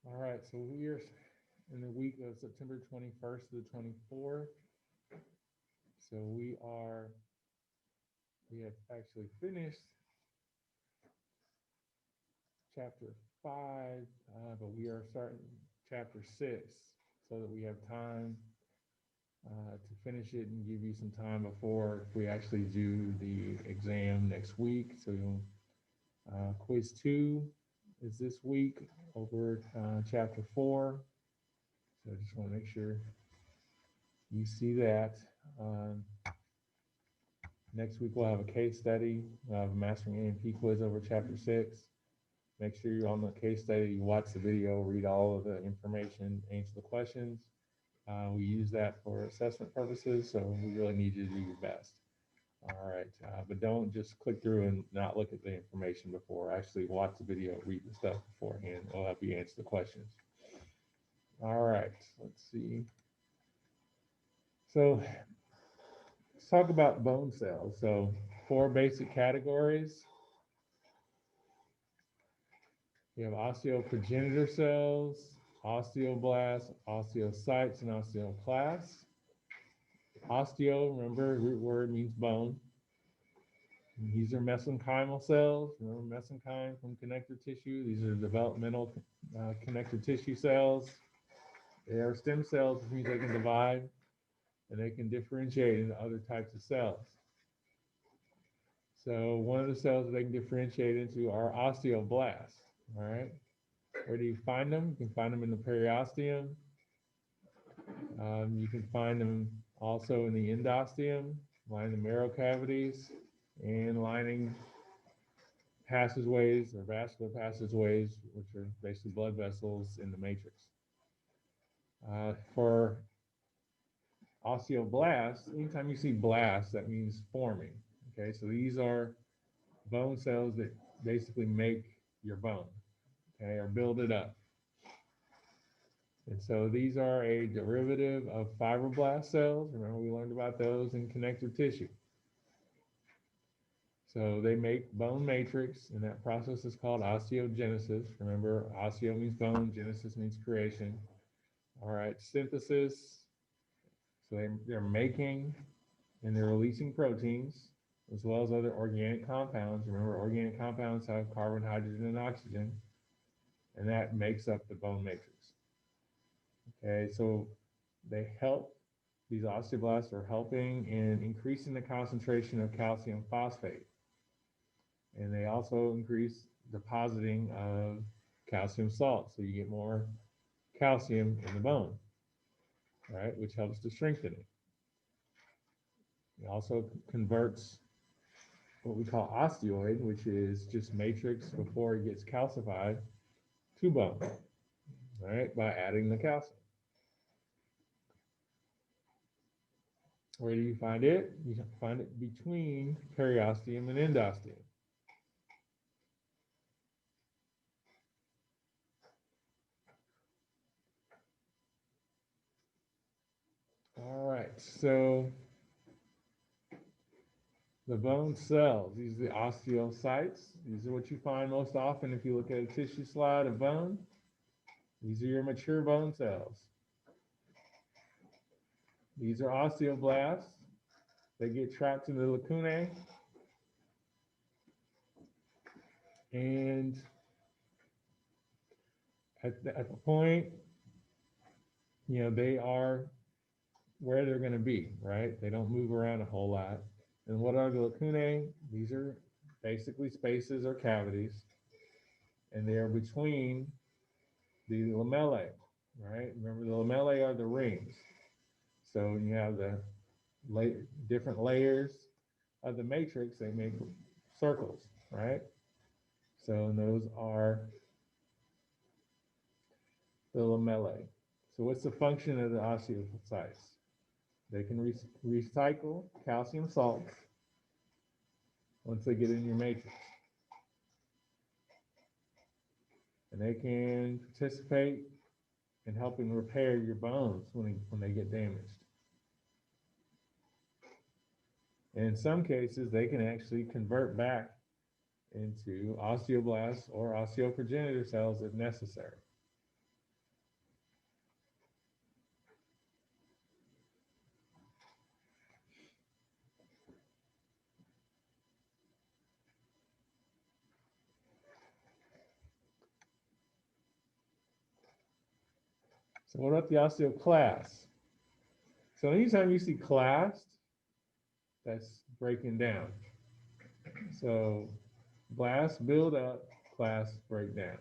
All right, so we are in the week of September 21st to the 24th. So we have actually finished chapter 5, but we are starting chapter 6 so that we have time to finish it and give you some time before we actually do the exam next week. So quiz 2 is this week over chapter 4. So I just want to make sure you see that. Next week we'll have a case study. We'll have a Mastering A&P quiz over chapter 6. Make sure you're on the case study, you watch the video, read all of the information, answer the questions. We use that for assessment purposes, so we really need you to do your best. All right, but don't just click through and not look at the information before. Actually watch the video, read the stuff beforehand. We'll help you answer the questions. All right, let's see. So let's talk about bone cells. So 4 basic categories. You have osteoprogenitor cells, osteoblasts, osteocytes, and osteoclasts. Osteo, remember, root word means bone. And these are mesenchymal cells. Remember mesenchyme from connective tissue? These are developmental connective tissue cells. They are stem cells, which means they can divide and they can differentiate into other types of cells. So one of the cells that they can differentiate into are osteoblasts. All right. Where do you find them? You can find them in the periosteum. You can find them also in the endosteum, lining the marrow cavities, and lining passageways or vascular passageways, which are basically blood vessels in the matrix. For osteoblasts, anytime you see blast, that means forming. Okay, so these are bone cells that basically make your bone, okay, or build it up. And so these are a derivative of fibroblast cells. Remember, we learned about those in connective tissue. So they make bone matrix, and that process is called osteogenesis. Remember, osteo means bone, genesis means creation. All right, synthesis. So they're making and they're releasing proteins as well as other organic compounds. Remember, organic compounds have carbon, hydrogen, and oxygen, and that makes up the bone matrix. Okay, so they help, these osteoblasts are helping in increasing the concentration of calcium phosphate. And they also increase depositing of calcium salt, so you get more calcium in the bone, right, which helps to strengthen it. It also converts what we call osteoid, which is just matrix before it gets calcified, to bone, right, by adding the calcium. Where do you find it? You find it between periosteum and endosteum. All right, so the bone cells, these are the osteocytes. These are what you find most often if you look at a tissue slide of bone. These are your mature bone cells. These are osteoblasts. They get trapped in the lacunae. And at the point, you know, they are where they're going to be, right? They don't move around a whole lot. And what are the lacunae? These are basically spaces or cavities. And they are between the lamellae, right? Remember, the lamellae are the rings. So you have the different layers of the matrix, they make circles, right? So those are the lamellae. So what's the function of the osteocytes? They can recycle calcium salts once they get in your matrix. And they can participate in helping repair your bones when they get damaged. And in some cases, they can actually convert back into osteoblasts or osteoprogenitor cells if necessary. So what about the osteoclasts? So anytime you see clast, that's breaking down. So blasts build up, clasts break down.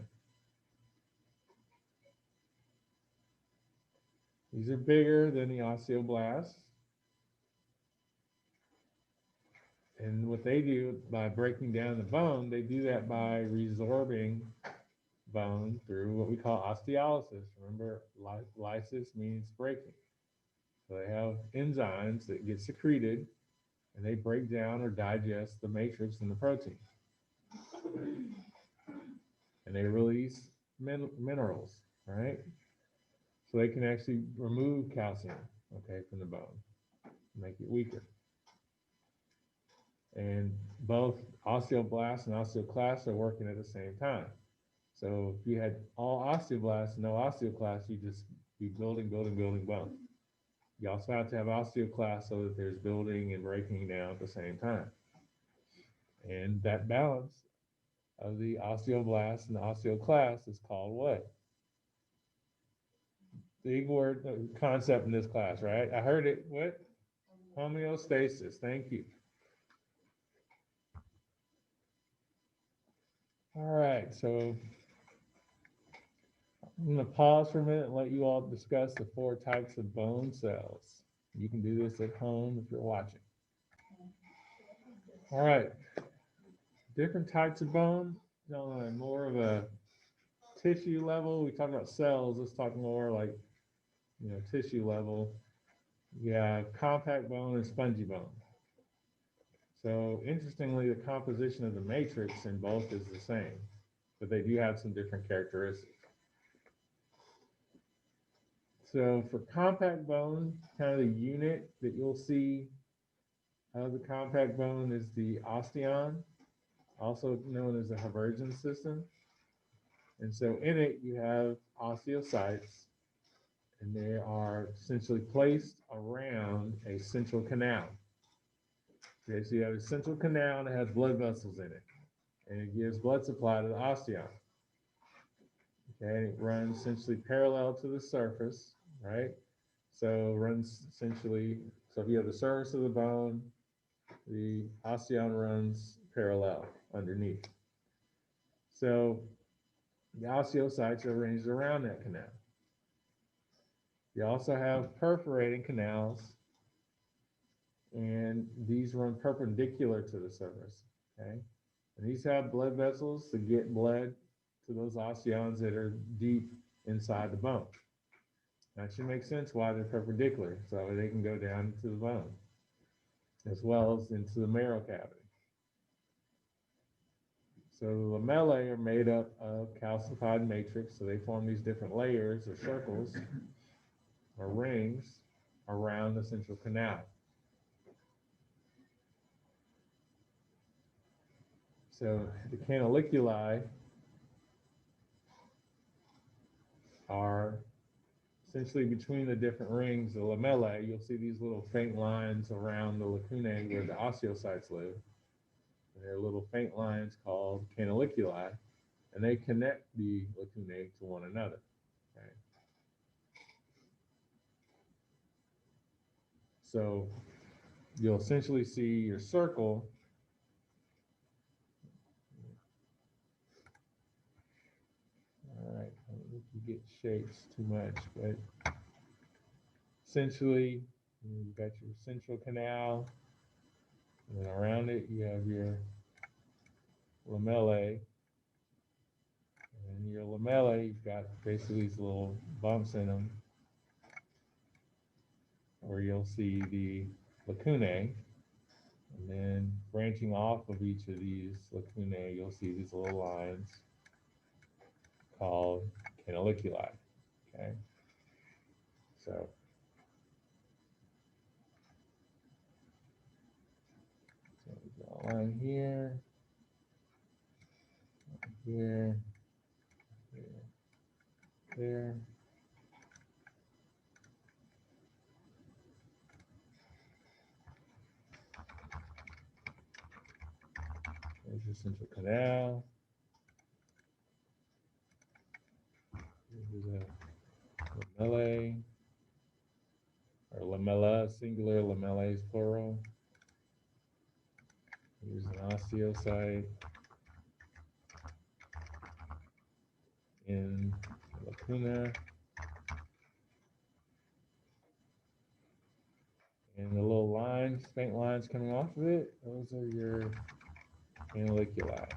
These are bigger than the osteoblasts. And what they do by breaking down the bone, they do that by resorbing bone through what we call osteolysis. Remember, lysis means breaking. So they have enzymes that get secreted, and they break down or digest the matrix and the protein. And they release minerals, right? So they can actually remove calcium, okay, from the bone, make it weaker. And both osteoblasts and osteoclasts are working at the same time. So if you had all osteoblasts, no osteoclasts, you just be building bone. You also have to have osteoclasts so that there's building and breaking down at the same time. And that balance of the osteoblasts and the osteoclasts is called what? Big word concept in this class, right? I heard it. What? Homeostasis. Thank you. All right, so I'm going to pause for a minute and let you all discuss the 4 types of bone cells. You can do this at home if you're watching. All right, different types of bone, more of a tissue level. We talk about cells, let's talk more like, tissue level. Yeah, compact bone and spongy bone. So interestingly, the composition of the matrix in both is the same, but they do have some different characteristics. So for compact bone, kind of the unit that you'll see of the compact bone is the Osteon, also known as the Habergen system. And so in it, you have osteocytes, and they are essentially placed around a central canal. Okay, so you have a central canal that has blood vessels in it, and it gives blood supply to the osteon. Okay, it runs essentially parallel to the surface, right? So it runs essentially, so if you have the surface of the bone, the osteon runs parallel underneath. So the osteocytes are arranged around that canal. You also have perforating canals, and these run perpendicular to the surface, okay? And these have blood vessels to get blood to those osteons that are deep inside the bone. That should make sense why they're perpendicular, so they can go down into the bone, as well as into the marrow cavity. So the lamellae are made up of calcified matrix, so they form these different layers or circles or rings around the central canal. So the canaliculi are essentially between the different rings, the lamellae. You'll see these little faint lines around the lacunae where the osteocytes live. And there are little faint lines called canaliculi, and they connect the lacunae to one another. Okay? So you'll essentially see your circle. All right, I don't think you get shapes too much, but essentially you've got your central canal, and then around it you have your lamellae. And your lamellae, you've got basically these little bumps in them where you'll see the lacunae. And then branching off of each of these lacunae, you'll see these little lines called canaliculi. Okay, so we draw a line here, here, there. There's your central canal. This is a lamellae, or lamella, singular, lamellae is plural. Here's an osteocyte in lacuna. And the little lines, faint lines coming off of it, those are your canaliculi.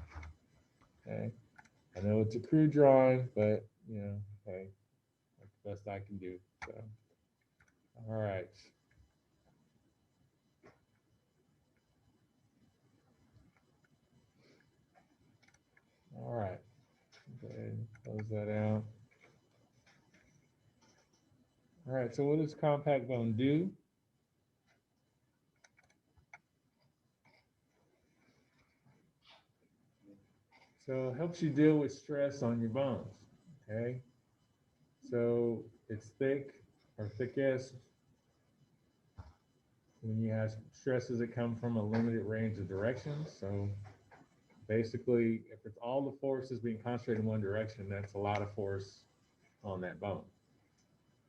Okay. I know it's a crude drawing, but you know, hey, that's the best I can do. So, all right. All right. Go ahead and close that out. All right. So, what does compact bone do? So, it helps you deal with stress on your bones. Okay. So, it's thick or thickest when you have stresses that come from a limited range of directions. So, basically, if it's all the force is being concentrated in one direction, that's a lot of force on that bone.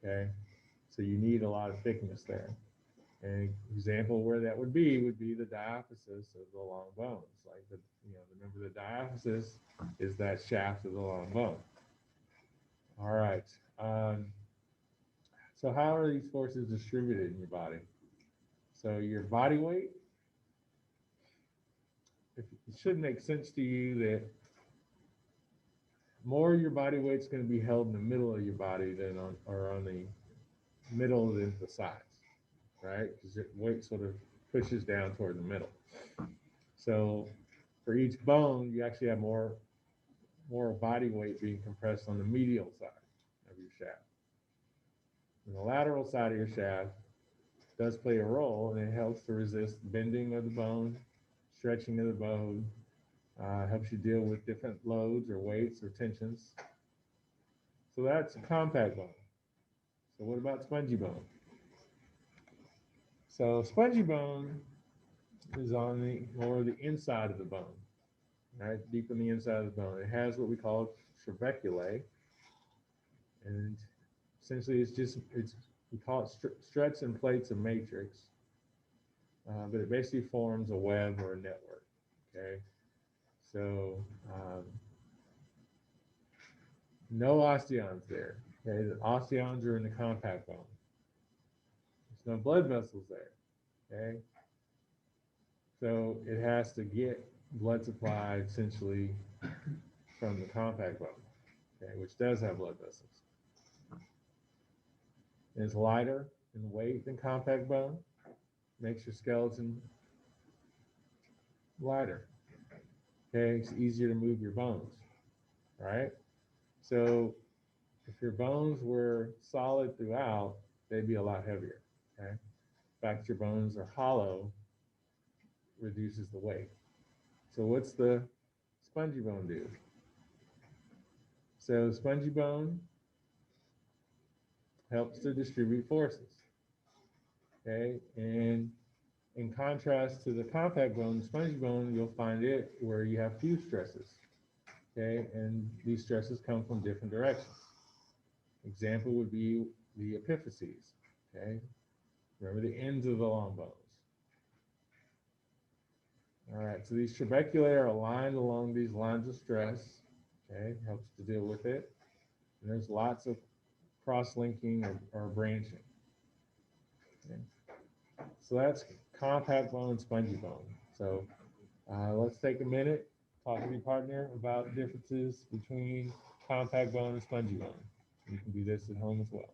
Okay, so you need a lot of thickness there. An example where that would be the diaphysis of the long bones. Like remember the diaphysis is that shaft of the long bone. All right. So how are these forces distributed in your body? So your body weight, it should make sense to you that more of your body weight is going to be held in the middle of your body than on the middle than the sides, right? Because your weight sort of pushes down toward the middle. So for each bone, you actually have more body weight being compressed on the medial side of your shaft. And the lateral side of your shaft does play a role, and it helps to resist bending of the bone, stretching of the bone, helps you deal with different loads or weights or tensions. So that's a compact bone. So what about spongy bone? So spongy bone is on the inside of the bone, right? Deep in the inside of the bone. It has what we call trabeculae, and essentially we call it struts and plates of matrix, but it basically forms a web or a network. Okay, so no osteons there. Okay, the osteons are in the compact bone. There's no blood vessels there. Okay, so it has to get blood supply essentially from the compact bone, okay, which does have blood vessels. And it's lighter in weight than compact bone, makes your skeleton lighter. Okay, it's easier to move your bones, right? So if your bones were solid throughout, they'd be a lot heavier. Okay, the fact that your bones are hollow reduces the weight. So what's the spongy bone do? So spongy bone helps to distribute forces. Okay, and in contrast to the compact bone, the spongy bone, you'll find it where you have few stresses. Okay, and these stresses come from different directions. Example would be the epiphyses. Okay, remember the ends of the long bones. All right, so these trabeculae are aligned along these lines of stress. Okay, helps to deal with it. And there's lots of cross-linking or branching. Okay. So that's compact bone and spongy bone. So let's take a minute, talk to your partner about differences between compact bone and spongy bone. You can do this at home as well.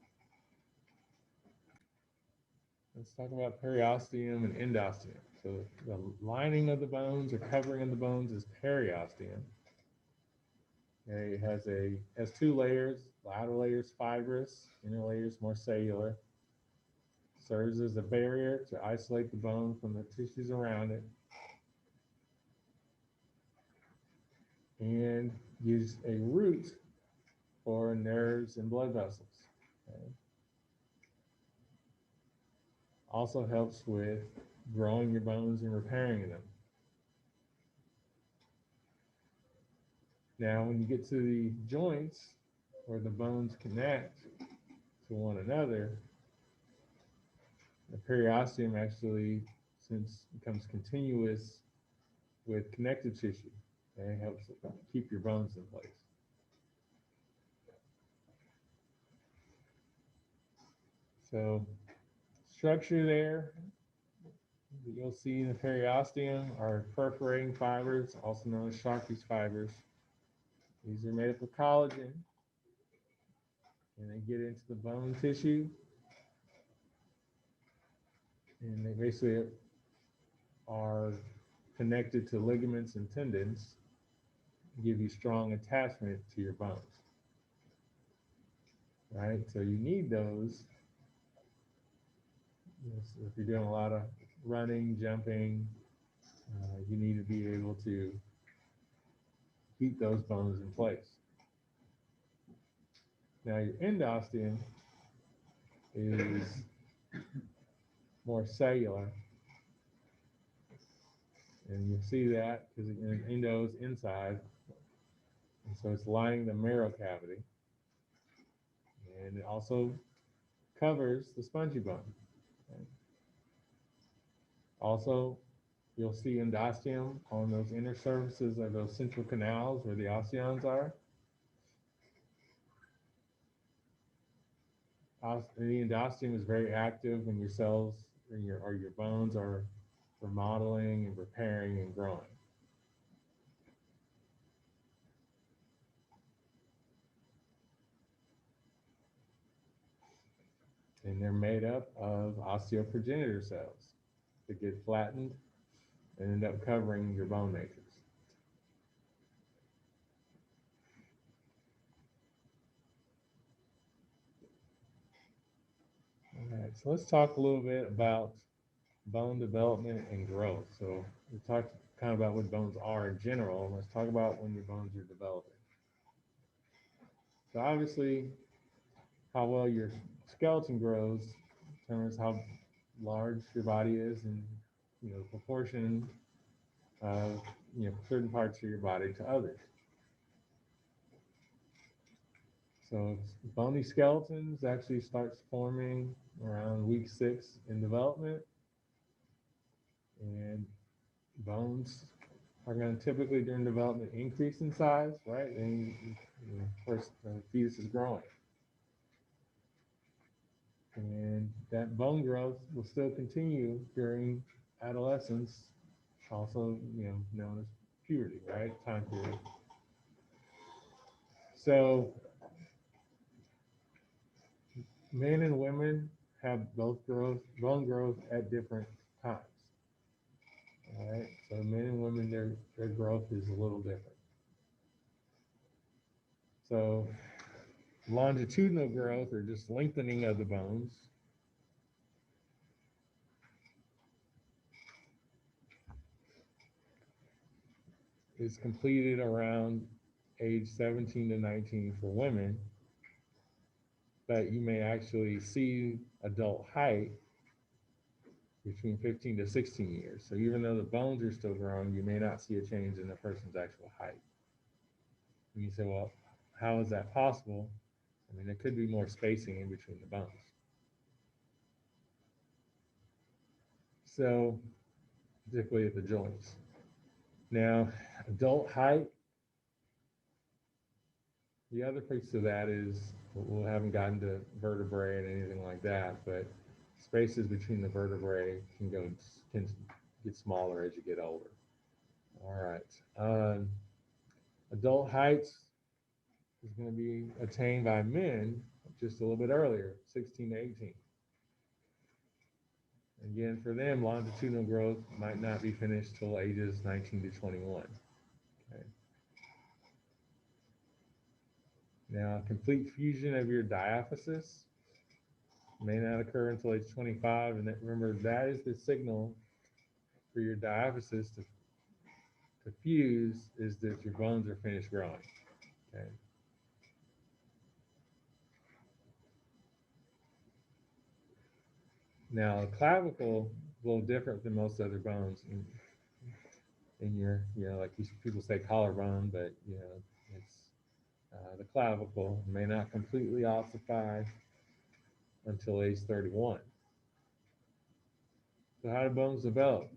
Let's talk about periosteum and endosteum. So the lining of the bones or covering of the bones is periosteum. Okay, it has two layers. The outer layer is fibrous, inner layer is more cellular. Serves as a barrier to isolate the bone from the tissues around it, and gives a root for nerves and blood vessels. Okay. Also helps with growing your bones and repairing them. Now, when you get to the joints where the bones connect, to one another, the periosteum actually becomes continuous with connective tissue, and it helps keep your bones in place. So structure there that you'll see in the periosteum are perforating fibers, also known as Sharpie's fibers. These are made up of collagen, and they get into the bone tissue, and they basically are connected to ligaments and tendons, give you strong attachment to your bones. Right? So you need those. If you're doing a lot of running, jumping, you need to be able to keep those bones in place. Now your endosteum is more cellular, and you'll see that because endo is inside, and so it's lining the marrow cavity, and it also covers the spongy bone. Okay. Also, you'll see endosteum on those inner surfaces of those central canals where the osteons are. The endosteum is very active when your cells or your bones are remodeling and repairing and growing. And they're made up of osteoprogenitor cells that get flattened and end up covering your bone matrix. All right, so let's talk a little bit about bone development and growth. So we talked kind of about what bones are in general. Let's talk about when your bones are developing. So obviously, how well your skeleton grows determines how large your body is, and proportion of certain parts of your body to others. So bony skeletons actually starts forming around week 6 in development, and bones are going to typically during development increase in size, right? And of course the fetus is growing, and that bone growth will still continue during adolescence, also known as puberty, right? Time period. So men and women have both bone growth at different times. All right, so men and women, their growth is a little different. So longitudinal growth, or just lengthening of the bones, is completed around age 17 to 19 for women, but you may actually see adult height between 15 to 16 years. So even though the bones are still growing, you may not see a change in the person's actual height. And you say, well, how is that possible? I mean, there could be more spacing in between the bones. So, particularly at the joints. Now, adult height, the other piece of that is, we haven't gotten to vertebrae and anything like that, but spaces between the vertebrae can get smaller as you get older. All right. Adult heights is going to be attained by men just a little bit earlier, 16 to 18. Again, for them, longitudinal growth might not be finished till ages 19 to 21. Okay. Now, complete fusion of your diaphysis may not occur until age 25, and remember, that is the signal for your diaphysis to fuse, is that your bones are finished growing. Okay. Now, a clavicle is a little different than most other bones in your, like people say collarbone, but it's the clavicle may not completely ossify until age 31. So how do bones develop?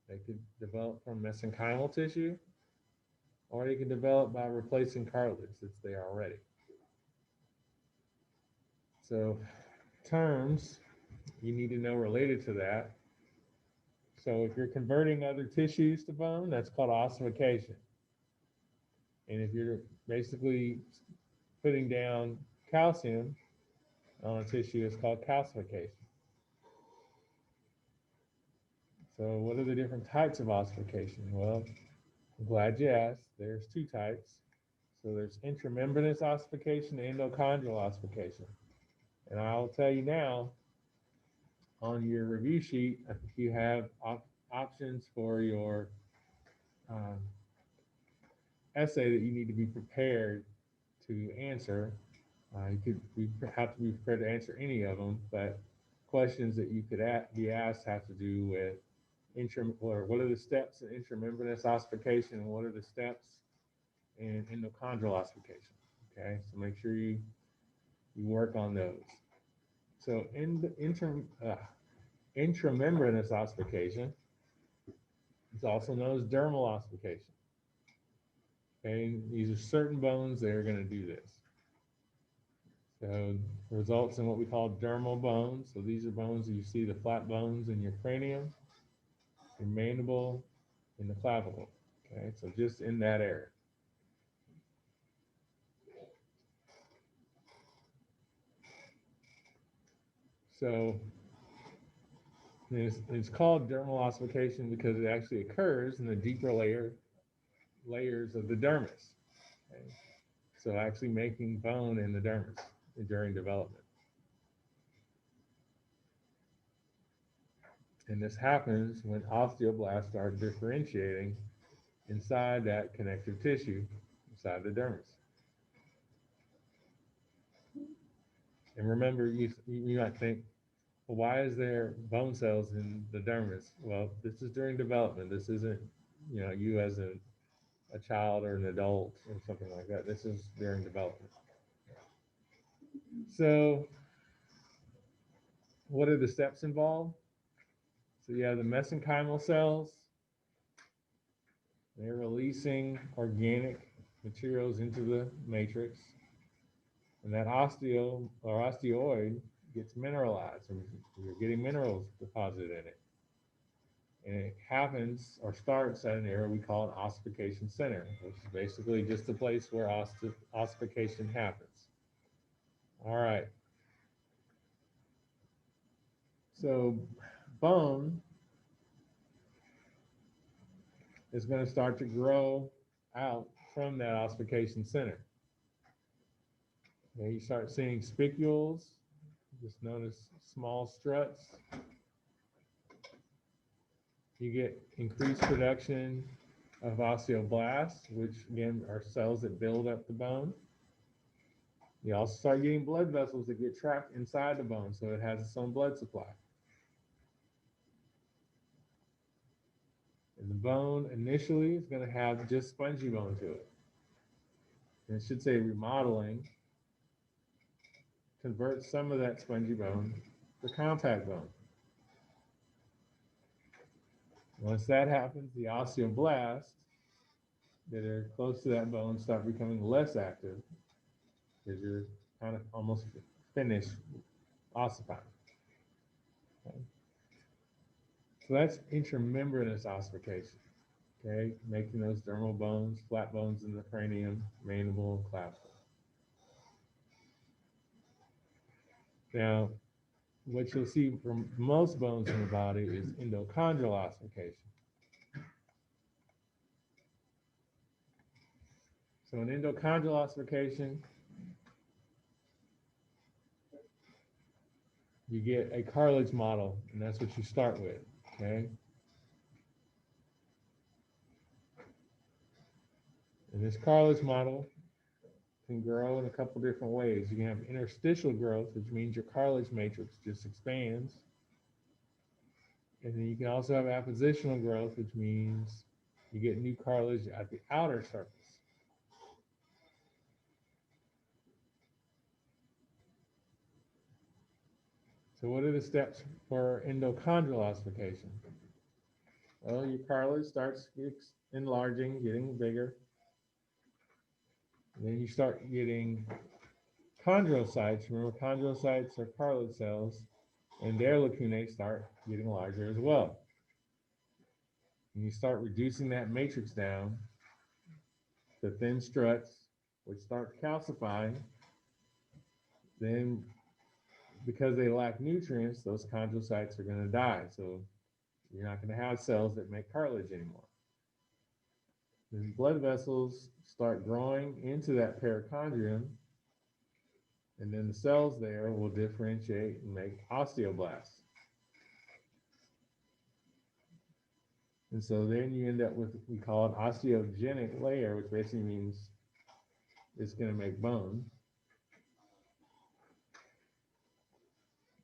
They could develop from mesenchymal tissue, or they can develop by replacing cartilage that's there already. So terms you need to know related to that. So if you're converting other tissues to bone, that's called ossification. And if you're basically putting down calcium on a tissue, it's called calcification. So what are the different types of ossification? Well, I'm glad you asked. There's two types. So there's intramembranous ossification and endochondral ossification. And I'll tell you now, on your review sheet, you have options for your essay that you need to be prepared to answer. You have to be prepared to answer any of them, but questions that you could be asked have to do with what are the steps in intramembranous ossification and what are the steps in endochondral ossification. Okay, so make sure you work on those. So intramembranous ossification is also known as dermal ossification. Okay, and these are certain bones that are going to do this. So results in what we call dermal bones. So these are bones that you see, the flat bones in your cranium, your mandible, and the clavicle. Okay, so just in that area. So it's called dermal ossification because it actually occurs in the deeper layers of the dermis. Okay? So actually making bone in the dermis during development. And this happens when osteoblasts start differentiating inside that connective tissue, inside the dermis. And remember, you might think, well, why is there bone cells in the dermis? Well, this is during development. This isn't, you as a child or an adult or something like that. This is during development. So what are the steps involved? So you have the mesenchymal cells. They're releasing organic materials into the matrix. And that osteoid gets mineralized, and you're getting minerals deposited in it. And it happens or starts at an area we call an ossification center, which is basically just a place where ossification happens. All right. So bone is going to start to grow out from that ossification center. Okay, you start seeing spicules, just notice small struts. You get increased production of osteoblasts, which again are cells that build up the bone. You also start getting blood vessels that get trapped inside the bone, so it has its own blood supply. And the bone initially is going to have just spongy bone to it. And it should say remodeling converts some of that spongy bone to compact bone. Once that happens, the osteoblasts that are close to that bone start becoming less active because you're kind of almost finished ossifying. Okay. So that's intramembranous ossification, okay? Making those dermal bones, flat bones in the cranium, mandible, clavicle. Now, what you'll see from most bones in the body is endochondral ossification. So in endochondral ossification, you get a cartilage model, and that's what you start with, okay? And this cartilage model can grow in a couple different ways. You can have interstitial growth, which means your cartilage matrix just expands. And then you can also have appositional growth, which means you get new cartilage at the outer surface. So what are the steps for endochondral ossification? Well, your cartilage starts enlarging, getting bigger. And then you start getting chondrocytes. Remember, chondrocytes are cartilage cells, and their lacunae start getting larger as well. And you start reducing that matrix down to thin struts, which start calcifying. Then, because they lack nutrients, those chondrocytes are going to die. So you're not going to have cells that make cartilage anymore. Then blood vessels start growing into that perichondrium, and then the cells there will differentiate and make osteoblasts. And so then you end up with what we call an osteogenic layer, which basically means it's going to make bone.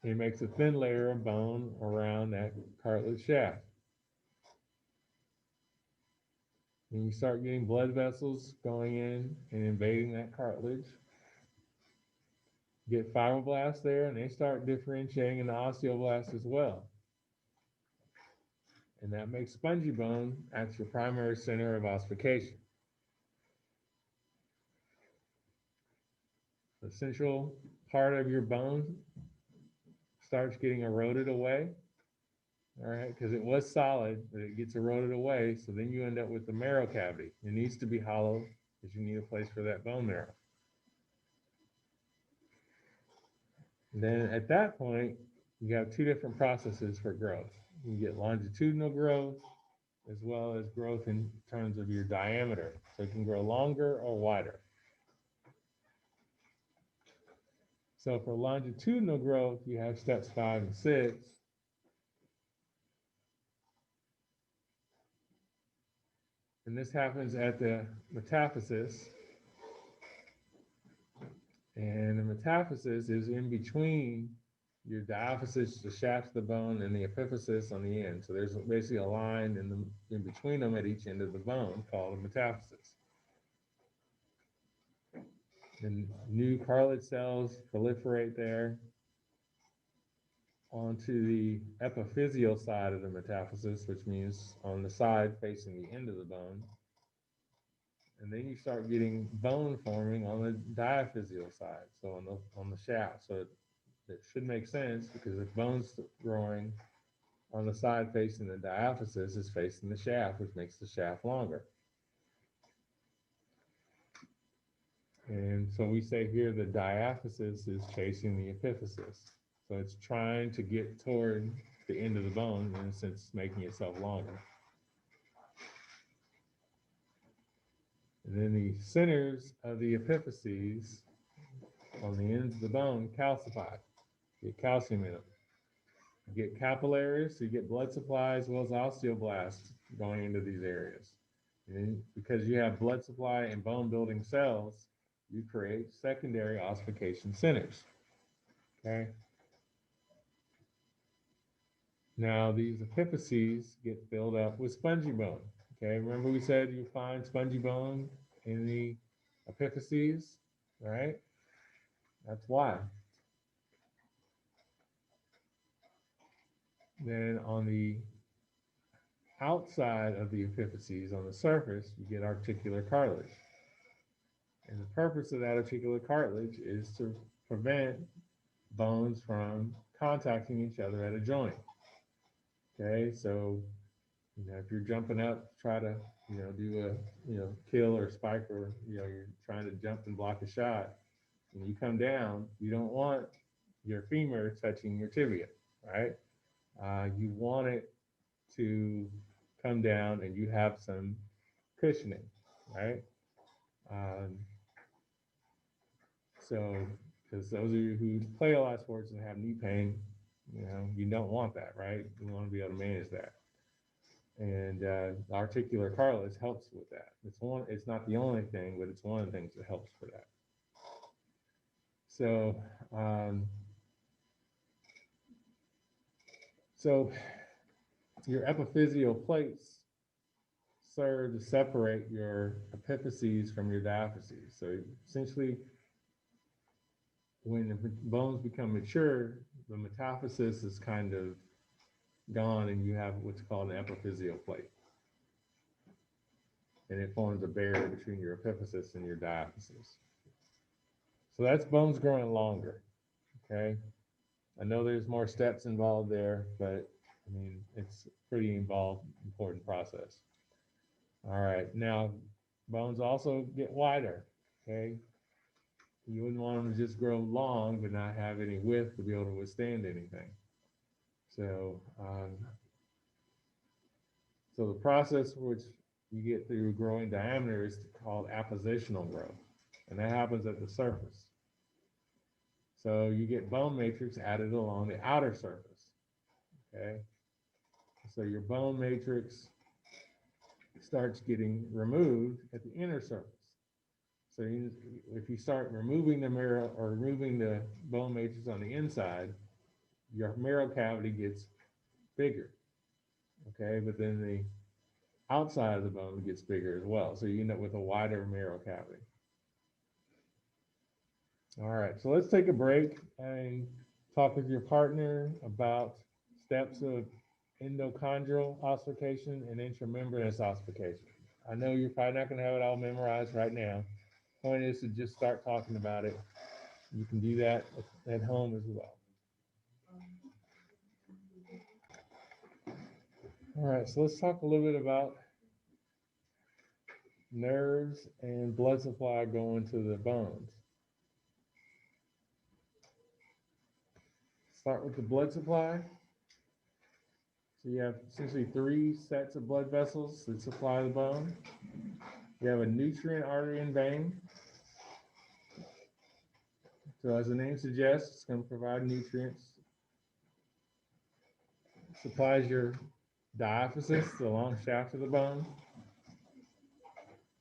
It makes a thin layer of bone around that cartilage shaft. And you start getting blood vessels going in and invading that cartilage. You get fibroblasts there, and they start differentiating into osteoblasts as well. And that makes spongy bone at your primary center of ossification. The central part of your bone starts getting eroded away, all right, because it was solid, but it gets eroded away, so then you end up with the marrow cavity. It needs to be hollow because you need a place for that bone marrow. And then at that point, you have two different processes for growth. You get longitudinal growth as well as growth in terms of your diameter. So it can grow longer or wider. So for longitudinal growth, you have steps 5 and 6. And this happens at the metaphysis. And the metaphysis is in between your diaphysis, the shaft of the bone, and the epiphysis on the end. So there's basically a line in between them at each end of the bone called a metaphysis. And new cartilage cells proliferate there onto the epiphyseal side of the metaphysis, which means on the side facing the end of the bone. And then you start getting bone forming on the diaphyseal side, so on the shaft. So it should make sense, because if bone's growing on the side facing the diaphysis, is facing the shaft, which makes the shaft longer. And so we say here the diaphysis is chasing the epiphysis. So it's trying to get toward the end of the bone, in a sense, making itself longer. And then the centers of the epiphyses on the ends of the bone calcify. You get calcium in them. You get capillaries, so you get blood supply as well as osteoblasts going into these areas. And then, because you have blood supply and bone building cells, you create secondary ossification centers. Okay. Now these epiphyses get filled up with spongy bone. Okay, remember we said you find spongy bone in the epiphyses, right? That's why. Then on the outside of the epiphyses, on the surface, you get articular cartilage. And the purpose of that articular cartilage is to prevent bones from contacting each other at a joint. Okay, so if you're jumping up to try to do a kill or spike, or you're trying to jump and block a shot, and you come down, you don't want your femur touching your tibia, right? You want it to come down and you have some cushioning, right? So, because those of you who play a lot of sports and have knee pain, you don't want that, right? You want to be able to manage that. And articular cartilage helps with that. It's not the only thing, but it's one of the things that helps for that. So your epiphyseal plates serve to separate your epiphyses from your diaphyses. So essentially, when the bones become mature, the metaphysis is kind of gone, and you have what's called an epiphyseal plate. And it forms a barrier between your epiphysis and your diaphysis. So that's bones growing longer, okay? I know there's more steps involved there, but I mean, it's a pretty involved, important process. All right, now bones also get wider, okay? You wouldn't want them to just grow long but not have any width to be able to withstand anything. So, so the process which you get through growing diameter is called appositional growth, and that happens at the surface. So you get bone matrix added along the outer surface, okay? So your bone matrix starts getting removed at the inner surface. So if you start removing the marrow or removing the bone matrix on the inside, your marrow cavity gets bigger, okay? But then the outside of the bone gets bigger as well. So you end up with a wider marrow cavity. All right, so let's take a break and talk with your partner about steps of endochondral ossification and intramembranous ossification. I know you're probably not going to have it all memorized right now. Point is to just start talking about it. You can do that at home as well. All right, so let's talk a little bit about nerves and blood supply going to the bones. Start with the blood supply. So you have essentially 3 sets of blood vessels that supply the bone. You have a nutrient artery and vein. So as the name suggests, it's going to provide nutrients. Supplies your diaphysis, the long shaft of the bone.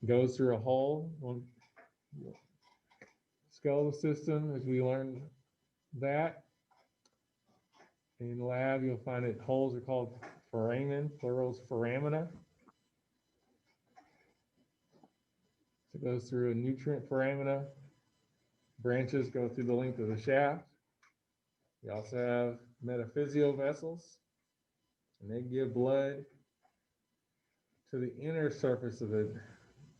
Goes through a hole. Skeletal system, as we learned that. In the lab, you'll find that holes are called foramen, plurals foramina. So it goes through a nutrient foramina. Branches go through the length of the shaft. You also have metaphyseal vessels, and they give blood to the inner surface of the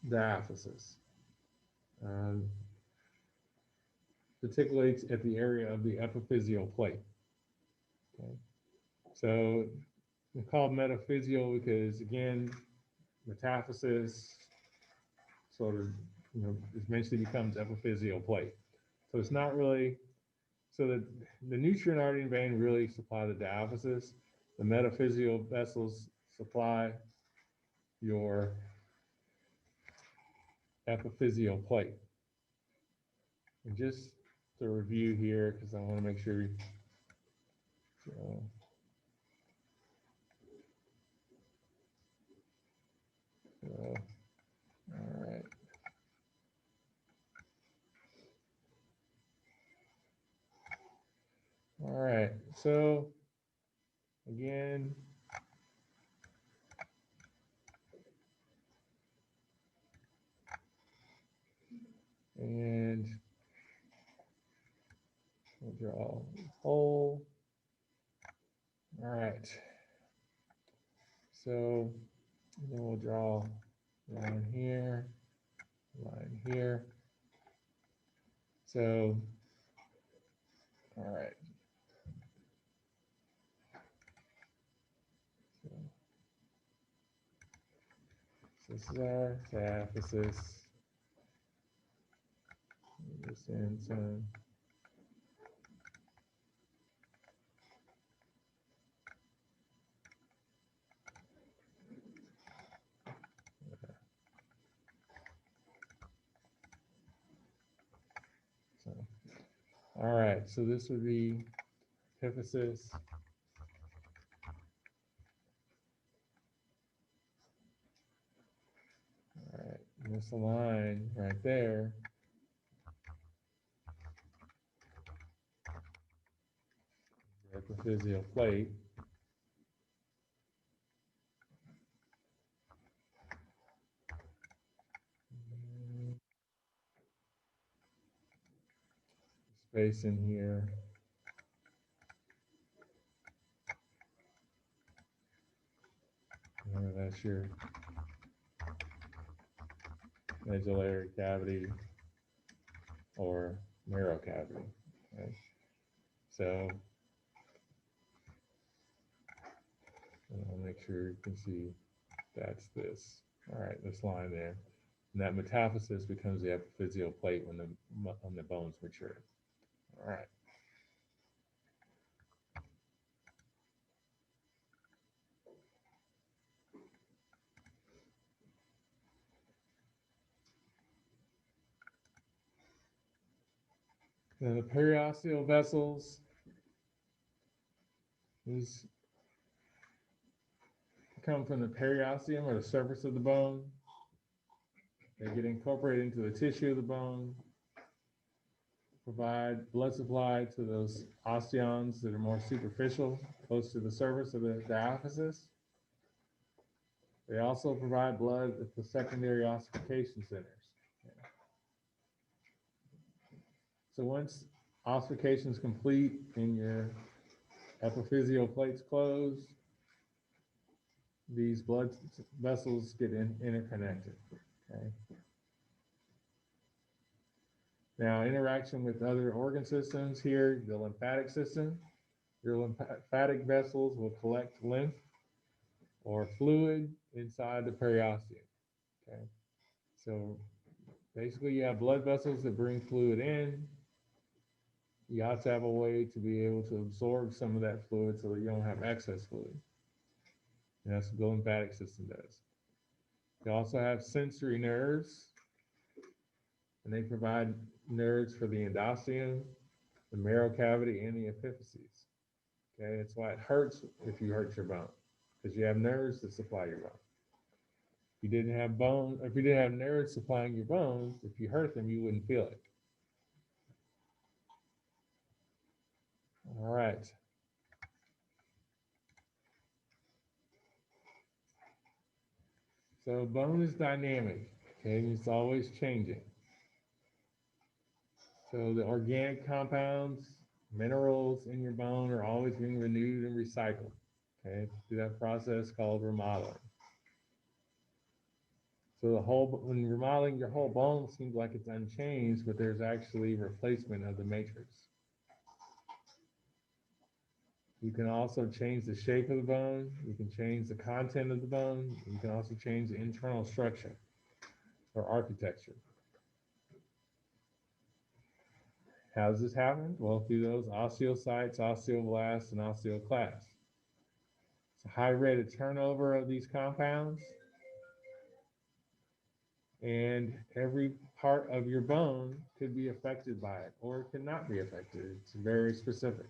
diaphysis, particularly at the area of the epiphyseal plate. Okay. So it's called metaphyseal because, again, metaphysis sort of, eventually becomes epiphyseal plate. So it's not really, so the nutrient artery and vein really supply the diaphysis. The metaphyseal vessels supply your epiphyseal plate. And just to review here, because I want to make sure, all right. All right, so again, and we'll draw a hole. All right, so then we'll draw a line here, line here. So, all right. So this is our diaphysis. This in some. So, all right, so this would be epiphysis. All right, and this line right there epiphyseal plate. Space in here. that's your medullary cavity or marrow cavity. Okay? So I'll make sure you can see that's this. All right, this line there. And that metaphysis becomes the epiphyseal plate when the bones mature. All right. Now the periosteal vessels come from the periosteum, or the surface of the bone. They get incorporated into the tissue of the bone, provide blood supply to those osteons that are more superficial, close to the surface of the diaphysis. They also provide blood at the secondary ossification centers. So once ossification is complete and your epiphyseal plates close, these blood vessels get interconnected. Okay. Now, interaction with other organ systems here, the lymphatic system. Your lymphatic vessels will collect lymph or fluid inside the periosteum. Okay. So basically, you have blood vessels that bring fluid in. You have to have a way to be able to absorb some of that fluid so that you don't have excess fluid. And that's what the lymphatic system does. You also have sensory nerves, and they provide nerves for the endosteum, the marrow cavity, and the epiphyses. Okay, that's why it hurts if you hurt your bone, because you have nerves that supply your bone. If you didn't have nerves supplying your bones, if you hurt them, you wouldn't feel it. All right. So bone is dynamic, okay, and it's always changing. So the organic compounds, minerals in your bone are always being renewed and recycled, okay, through that process called remodeling. So when remodeling your whole bone seems like it's unchanged, but there's actually replacement of the matrix. You can also change the shape of the bone. You can change the content of the bone. You can also change the internal structure or architecture. How does this happen? Well, through those osteocytes, osteoblasts, and osteoclasts. It's a high rate of turnover of these compounds, and every part of your bone could be affected by it, or it cannot be affected. It's very specific.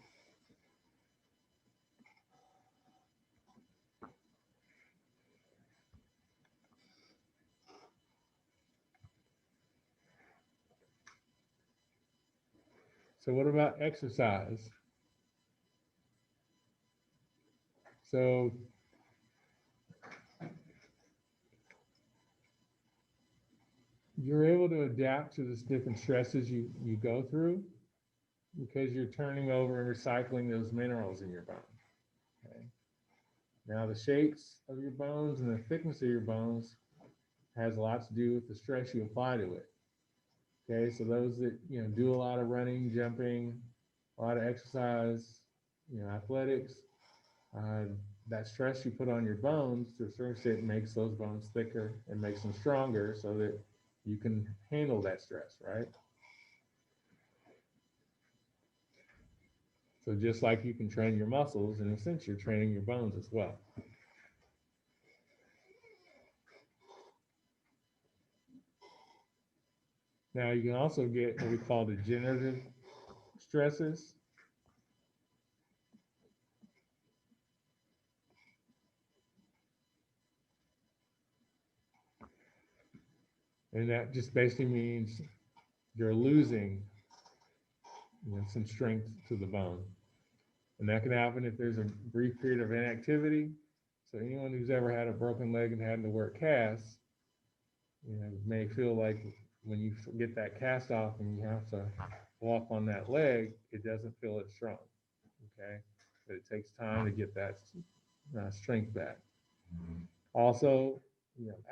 So what about exercise? So you're able to adapt to the different stresses you go through because you're turning over and recycling those minerals in your bone. Okay. Now the shapes of your bones and the thickness of your bones has a lot to do with the stress you apply to it. Okay, so those that do a lot of running, jumping, a lot of exercise, athletics, that stress you put on your bones to a certain extent makes those bones thicker and makes them stronger so that you can handle that stress, right? So just like you can train your muscles, in a sense, you're training your bones as well. Now you can also get what we call degenerative stresses. And that just basically means you're losing some strength to the bone. And that can happen if there's a brief period of inactivity. So anyone who's ever had a broken leg and had to wear casts, may feel like when you get that cast off and you have to walk on that leg, it doesn't feel as strong, okay? But it takes time to get that strength back. Also,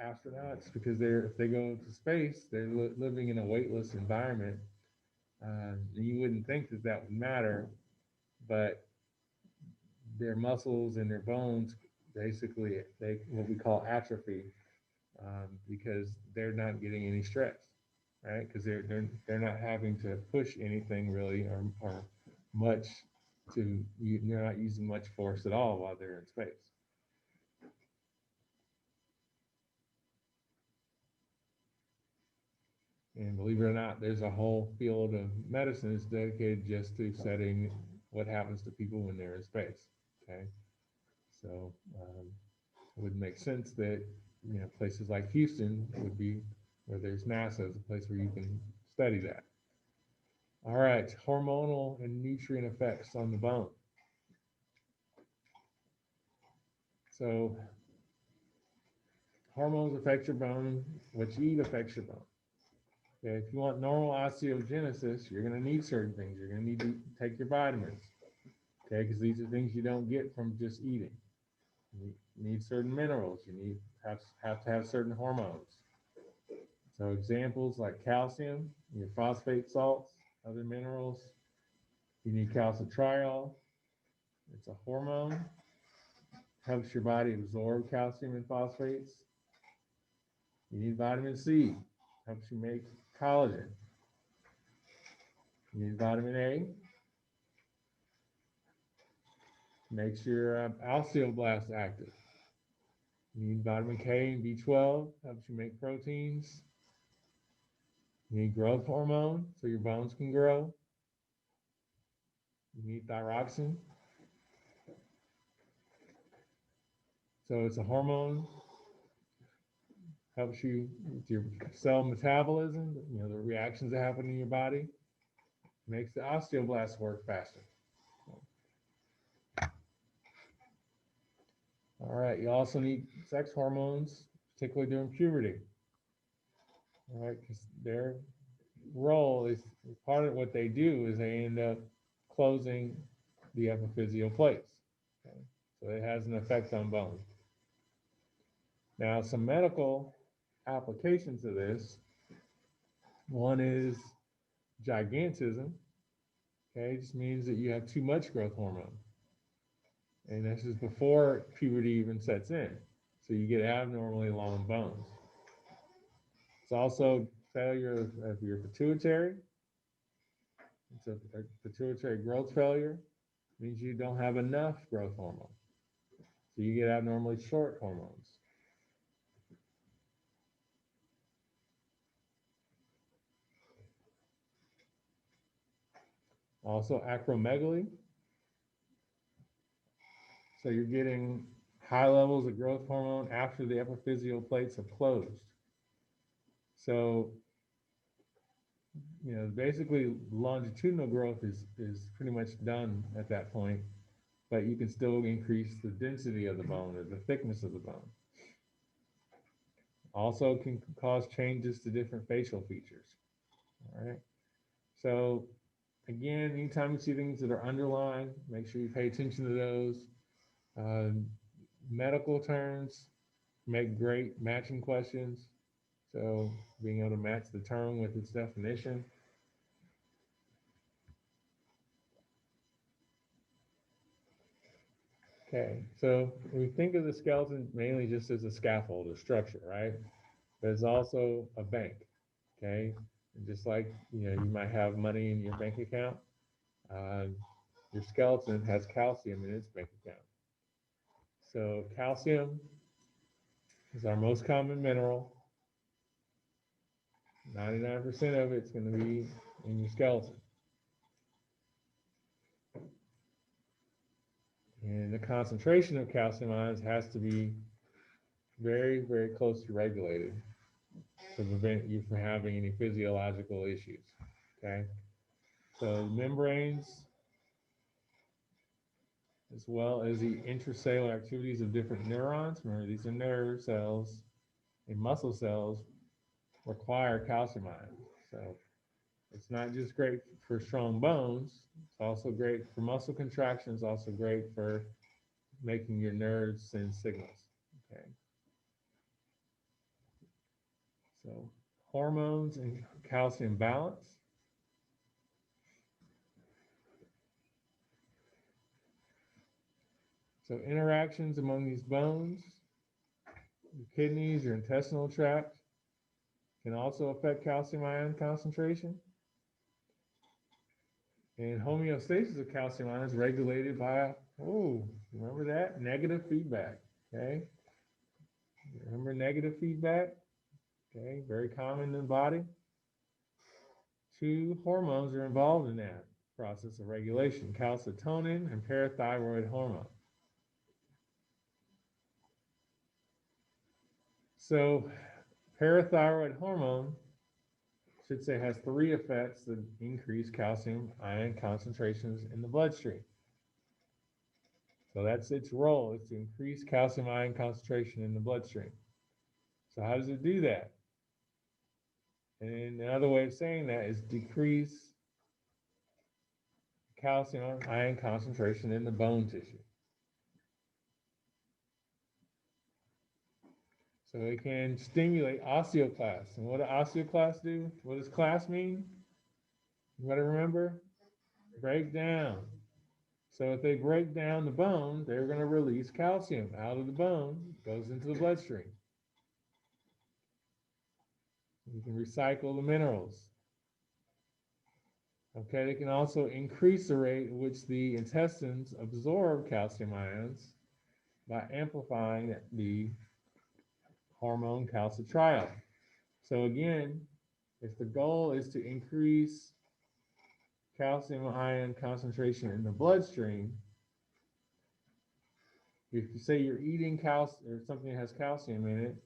astronauts, because if they go to space, they're living in a weightless environment. You wouldn't think that that would matter, but their muscles and their bones basically they what we call atrophy, because they're not getting any stress, right? Because they're not having to push anything really, or much they're not using much force at all while they're in space. And believe it or not, there's a whole field of medicine that's dedicated just to studying what happens to people when they're in space. Okay, so it would make sense that places like Houston would be where there's NASA as a place where you can study that. All right, hormonal and nutrient effects on the bone. So hormones affect your bone. What you eat affects your bone. Okay, if you want normal osteogenesis, you're going to need certain things. You're going to need to take your vitamins. Okay, because these are things you don't get from just eating. You need certain minerals. You have to have certain hormones. So examples like calcium, your phosphate salts, other minerals. You need calcitriol. It's a hormone. Helps your body absorb calcium and phosphates. You need vitamin C. Helps you make collagen. You need vitamin A. Makes your osteoblasts active. You need vitamin K and B12. Helps you make proteins. You need growth hormone so your bones can grow. You need thyroxine. So it's a hormone, helps you with your cell metabolism, the reactions that happen in your body, makes the osteoblasts work faster. All right, you also need sex hormones, particularly during puberty. All right, because their role is part of what they do is they end up closing the epiphyseal plates. Okay? So it has an effect on bone. Now, some medical applications of this. One is gigantism. Okay, it just means that you have too much growth hormone. And this is before puberty even sets in. So you get abnormally long bones. It's also failure of your pituitary. It's a pituitary growth failure. It means you don't have enough growth hormone. So you get abnormally short hormones. Also acromegaly. So you're getting high levels of growth hormone after the epiphyseal plates have closed. So, basically longitudinal growth is pretty much done at that point, but you can still increase the density of the bone or the thickness of the bone. Also can cause changes to different facial features. All right. So again, anytime you see things that are underlined, make sure you pay attention to those. Medical terms make great matching questions. So being able to match the term with its definition. Okay, so we think of the skeleton mainly just as a scaffold or structure, right? But it's also a bank, okay? And just like, you might have money in your bank account, your skeleton has calcium in its bank account. So calcium is our most common mineral. 99% of it's going to be in your skeleton. And the concentration of calcium ions has to be very, very closely regulated to prevent you from having any physiological issues, okay? So membranes, as well as the intracellular activities of different neurons, remember these are nerve cells and muscle cells, require calcium ions. So it's not just great for strong bones, it's also great for muscle contraction, it's also great for making your nerves send signals, okay? So hormones and calcium balance. So interactions among these bones, your kidneys, your intestinal tract, can also affect calcium ion concentration. And homeostasis of calcium ions is regulated by, remember that? Negative feedback, okay? Remember negative feedback? Okay, very common in the body. 2 hormones are involved in that process of regulation, calcitonin and parathyroid hormone. So parathyroid hormone, should say, has 3 effects that increase calcium ion concentrations in the bloodstream. So that's its role, is to increase calcium ion concentration in the bloodstream. So how does it do that? And another way of saying that is decrease calcium ion concentration in the bone tissue. So it can stimulate osteoclasts. And what do osteoclasts do? What does class mean? You gotta remember? Break down. So if they break down the bone, they're going to release calcium out of the bone, goes into the bloodstream. You can recycle the minerals. Okay, they can also increase the rate at which the intestines absorb calcium ions by amplifying the hormone calcitriol. So again, if the goal is to increase calcium ion concentration in the bloodstream, if you say you're eating calcium or something that has calcium in it,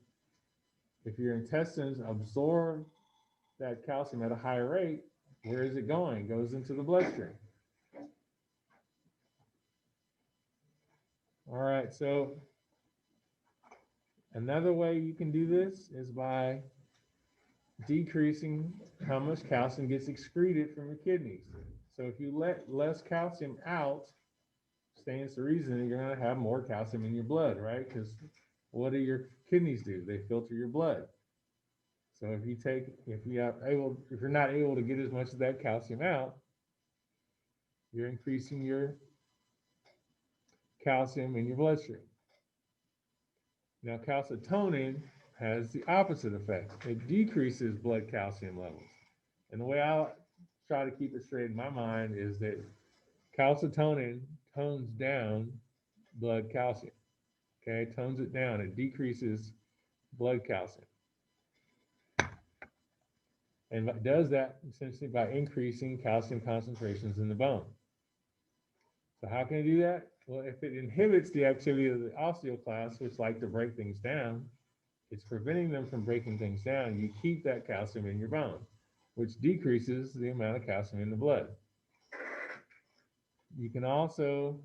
if your intestines absorb that calcium at a higher rate, where is it going? It goes into the bloodstream. All right, so another way you can do this is by decreasing how much calcium gets excreted from your kidneys. So if you let less calcium out, stands to reason that you're going to have more calcium in your blood, right? Because what do your kidneys do? They filter your blood. So if you're not able to get as much of that calcium out, you're increasing your calcium in your bloodstream. Now, calcitonin has the opposite effect. It decreases blood calcium levels. And the way I try to keep it straight in my mind is that calcitonin tones down blood calcium. Okay, tones it down. It decreases blood calcium. And it does that essentially by increasing calcium concentrations in the bone. So how can it do that? Well, if it inhibits the activity of the osteoclasts, which like to break things down, it's preventing them from breaking things down. You keep that calcium in your bone, which decreases the amount of calcium in the blood. You can also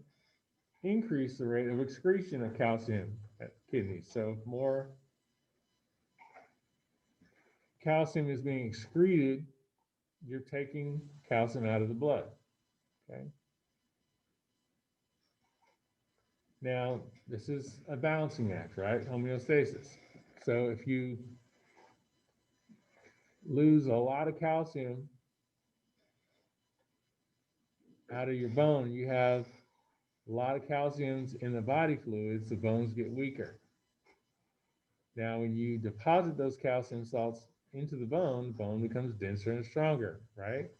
increase the rate of excretion of calcium at kidneys. So if more calcium is being excreted, you're taking calcium out of the blood. Okay. Now, this is a balancing act, right? Homeostasis. So if you lose a lot of calcium out of your bone, you have a lot of calciums in the body fluids, the bones get weaker. Now, when you deposit those calcium salts into the bone becomes denser and stronger, right?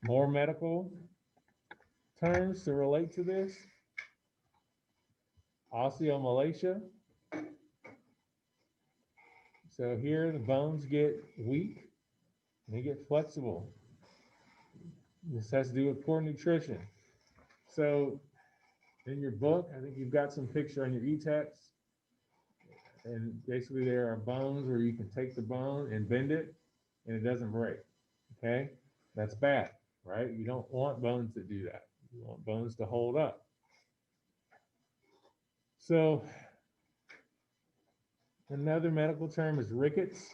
More medical terms to relate to this. Osteomalacia. So here the bones get weak and they get flexible. This has to do with poor nutrition. So in your book, I think you've got some picture on your e-text. And basically there are bones where you can take the bone and bend it and it doesn't break. Okay? That's bad, right? You don't want bones to do that. You want bones to hold up. So another medical term is rickets.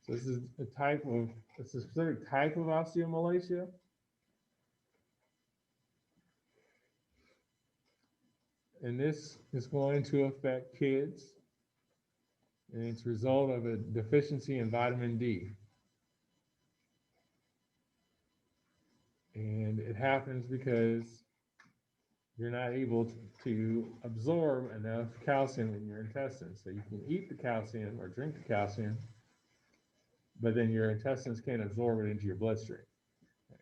So this is a specific type of osteomalacia. And this is going to affect kids, and it's a result of a deficiency in vitamin D. And it happens because you're not able to absorb enough calcium in your intestines. So you can eat the calcium or drink the calcium, but then your intestines can't absorb it into your bloodstream. Okay.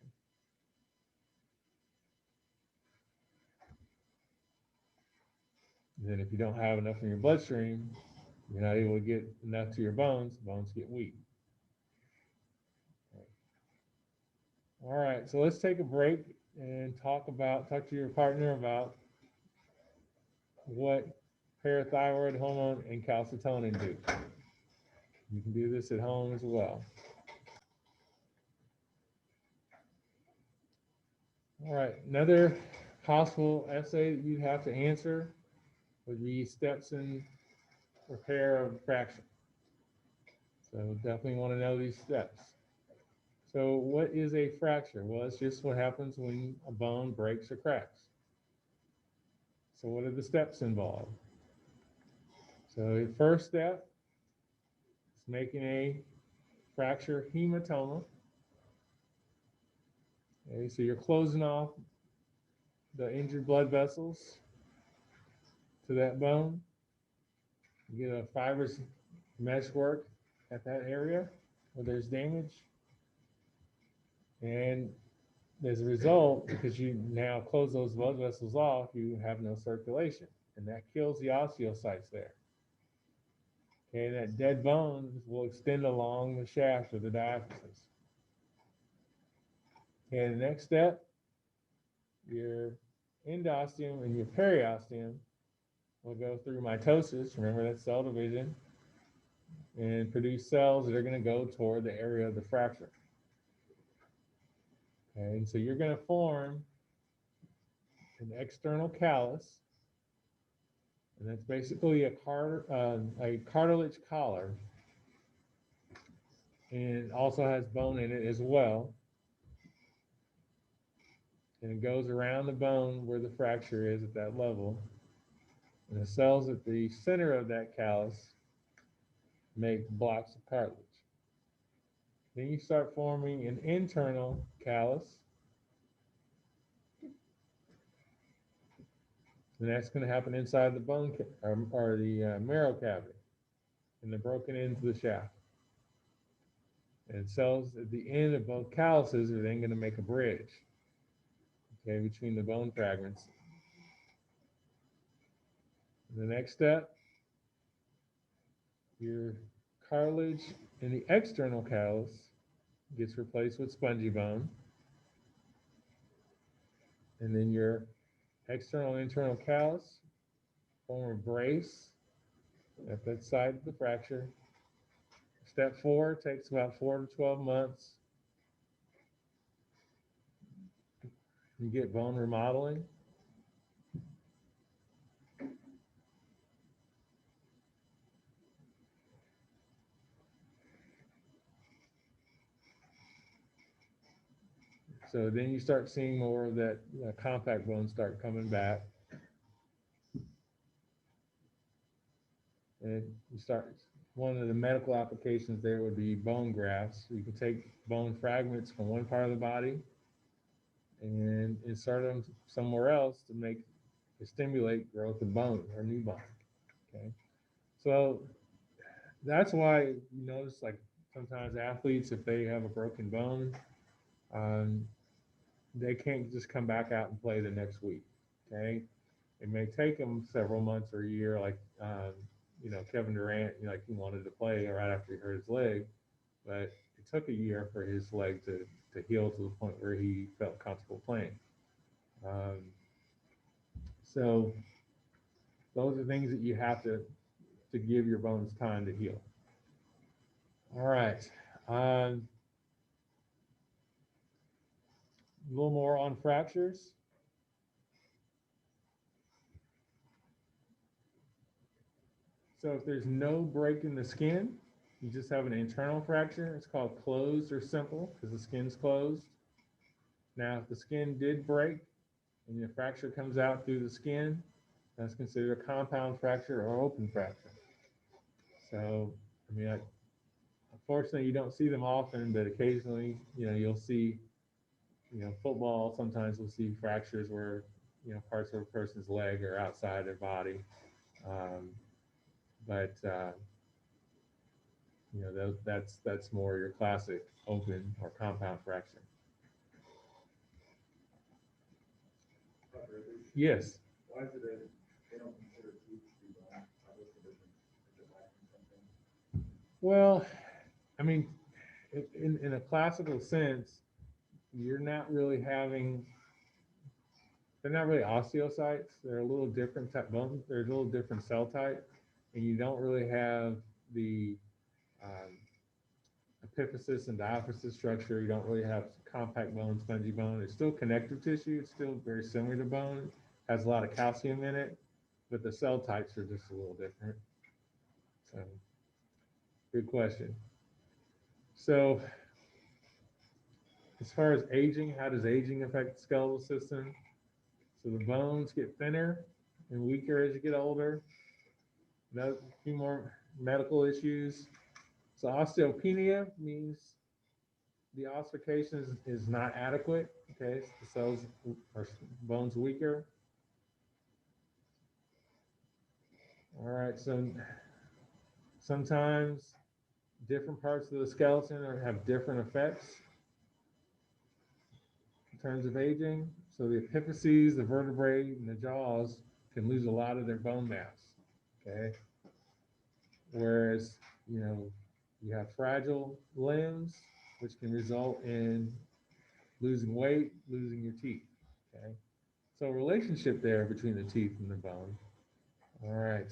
Then if you don't have enough in your bloodstream, you're not able to get enough to your bones get weak. Okay. All right, so let's take a break and talk to your partner about what parathyroid hormone and calcitonin do. You can do this at home as well. All right, another possible essay that you'd have to answer would be steps in repair of fracture. So definitely want to know these steps. So what is a fracture? Well, it's just what happens when a bone breaks or cracks. So what are the steps involved? So the first step is making a fracture hematoma. Okay, so you're closing off the injured blood vessels to that bone. You get a fibrous mesh work at that area where there's damage. And as a result, because you now close those blood vessels off, you have no circulation. And that kills the osteocytes there. Okay, that dead bone will extend along the shaft of the diaphysis. Okay, the next step, your endosteum and your periosteum will go through mitosis. Remember, that's cell division, and produce cells that are going to go toward the area of the fracture. Okay, and so you're going to form an external callus, and that's basically a cartilage collar, and it also has bone in it as well. And it goes around the bone where the fracture is at that level. And the cells at the center of that callus make blocks of cartilage. Then you start forming an internal callus. And that's going to happen inside the bone or the marrow cavity and the broken into the shaft. And cells at the end of both calluses are then going to make a bridge, okay, between the bone fragments. And the next step, your cartilage in the external callus gets replaced with spongy bone. And then your external and internal callus form a brace at that side of the fracture. Step 4 takes about 4 to 12 months. You get bone remodeling. So then you start seeing more of that compact bone start coming back. And you start, one of the medical applications there would be bone grafts. You can take bone fragments from one part of the body and insert them somewhere else to stimulate growth of bone or new bone. Okay, so that's why you notice, like, sometimes athletes, if they have a broken bone, they can't just come back out and play the next week. Okay, it may take them several months or a year, like Kevin Durant, like he wanted to play right after he hurt his leg, but it took a year for his leg to heal to the point where he felt comfortable playing. So those are things that you have to give your bones time to heal. All right. A little more on fractures. So if there's no break in the skin, you just have an internal fracture. It's called closed or simple because the skin's closed. Now, if the skin did break and the fracture comes out through the skin, That's considered a compound fracture or open fracture. So, I mean, unfortunately, you don't see them often, but occasionally, you'll see, football, sometimes we'll see fractures where, parts of a person's leg are outside their body. Um, but that's more your classic open or compound fracture. Yes. Why is it that they don't consider teeth to be bone? What's the difference? Is it lacking something? Well, I mean, in a classical sense, you're not really having, they're not really osteocytes. They're a little different type bone. They're a little different cell type, and you don't really have the um, epiphysis and diaphysis structure. You don't really have compact bone, spongy bone. It's still connective tissue. It's still very similar to bone. Has a lot of calcium in it, but the cell types are just a little different. So, good question. So, as far as aging, how does aging affect the skeletal system? So the bones get thinner and weaker as you get older. A few more medical issues. So osteopenia means the ossification is not adequate. Okay, so the cells or bones weaker. All right, so sometimes different parts of the skeleton have different effects in terms of aging. So the epiphyses, the vertebrae, and the jaws can lose a lot of their bone mass. Okay, whereas you have fragile limbs, which can result in losing weight, losing your teeth. Okay, so a relationship there between the teeth and the bone. All right.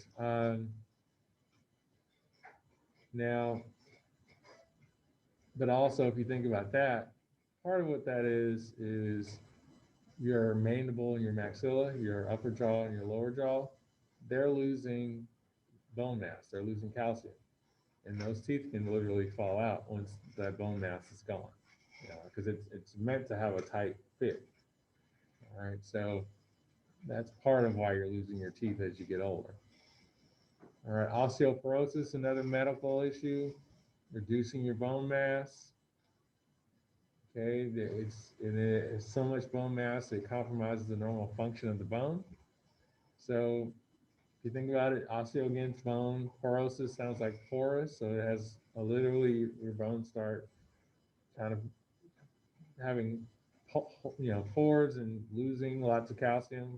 Now, but also if you think about that, part of what that is your mandible and your maxilla, your upper jaw and your lower jaw, they're losing bone mass. They're losing calcium. And those teeth can literally fall out once that bone mass is gone, because it's meant to have a tight fit. All right, so that's part of why you're losing your teeth as you get older. All right, osteoporosis, another medical issue, reducing your bone mass. Okay, it's so much bone mass it compromises the normal function of the bone. So if you think about it, osteo against bone, porosis sounds like porous, so it has literally your bones start kind of having pores and losing lots of calcium.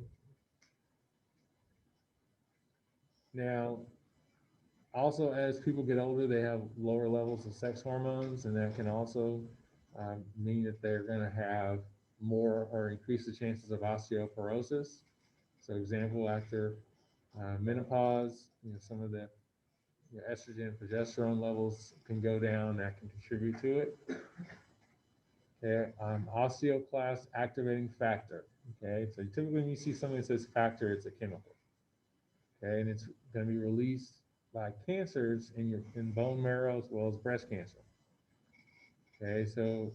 Now, also as people get older, they have lower levels of sex hormones, and that can also mean that they're going to have more or increase the chances of osteoporosis. So, example, after menopause, some of the estrogen and progesterone levels can go down. That can contribute to it. Okay, osteoclast activating factor. Okay, so typically when you see something that says factor, it's a chemical. Okay, and it's going to be released by cancers in bone marrow as well as breast cancer. Okay, so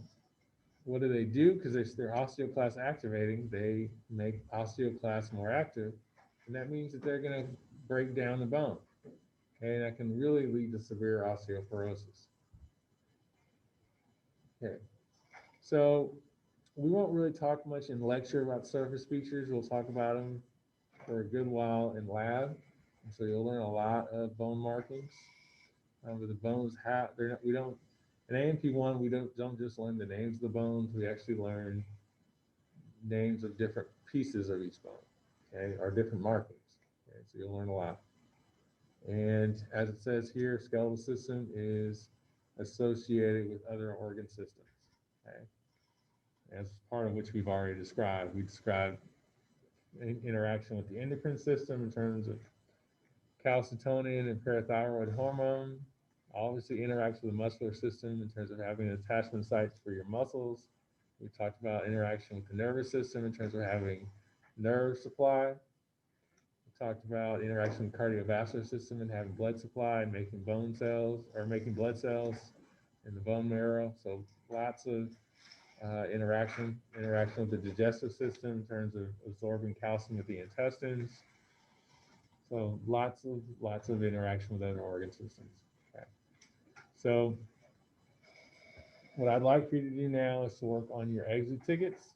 what do? Because they're osteoclast activating, they make osteoclasts more active, and that means that they're going to break down the bone. Okay, and that can really lead to severe osteoporosis. Okay, so we won't really talk much in lecture about surface features. We'll talk about them for a good while in lab. And so you'll learn a lot of bone markings. But the bones have, we don't, in AMP1, we don't just learn the names of the bones, we actually learn names of different pieces of each bone, okay, or different markings. Okay, so you'll learn a lot. And as it says here, skeletal system is associated with other organ systems, okay, as part of which we've already described. We described interaction with the endocrine system in terms of calcitonin and parathyroid hormone. Obviously interacts with the muscular system in terms of having attachment sites for your muscles. We talked about interaction with the nervous system in terms of having nerve supply. We talked about interaction with the cardiovascular system and having blood supply and making bone cells or making blood cells in the bone marrow. So lots of interaction with the digestive system in terms of absorbing calcium with the intestines. So lots of interaction with other organ systems. Okay. So what I'd like for you to do now is to work on your exit tickets.